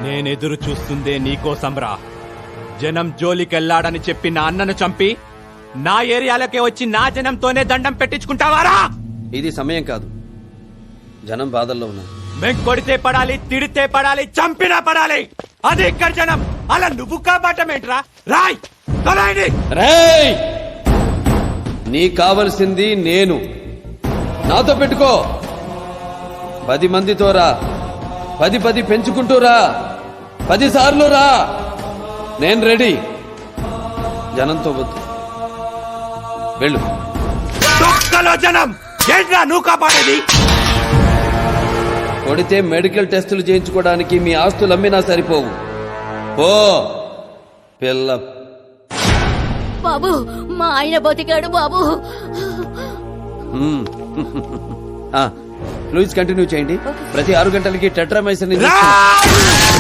నేనెదురు చూస్తుందే నీకోసంరా. జనం జోలికెళ్లాడని చెప్పి నా అన్నను చంపి నా ఏరియాలోకి వచ్చి నా జనంతోనే దండం పెట్టించుకుంటావారా? ఇది సమయం కాదు, జనం బాధల్లో ఉన్నారు. మేం కొడితే పడాలి, తిడితే పడాలి, చంపినా పడాలి. అది ఇక్కడ జనం. అలా నువ్వు కాపాటమేంట్రా? రాయ్ తొలైండి. రేయ్, నీకు కావలసింది నేను. నాతో పెట్టుకో. 10 మందితో రా, 10 పెంచుకుంటూ రా, 10 సార్లు రా. నేను రెడీ. జనంతో వద్దు, వెళ్ళు. తొక్కలో జనం ఏంట్రా నువ్వు కాపాడేది? కొడితే మెడికల్ టెస్టులు చేయించుకోవడానికి మీ ఆస్తులు అమ్మినా సరిపోవు. ఓ పిల్ల. బాబు, మా ఆయన బతికాడు బాబు. ప్లీజ్ కంటిన్యూ చేయండి. ప్రతి 6 గంటలకి టెట్రామైసిన్ రాయ్!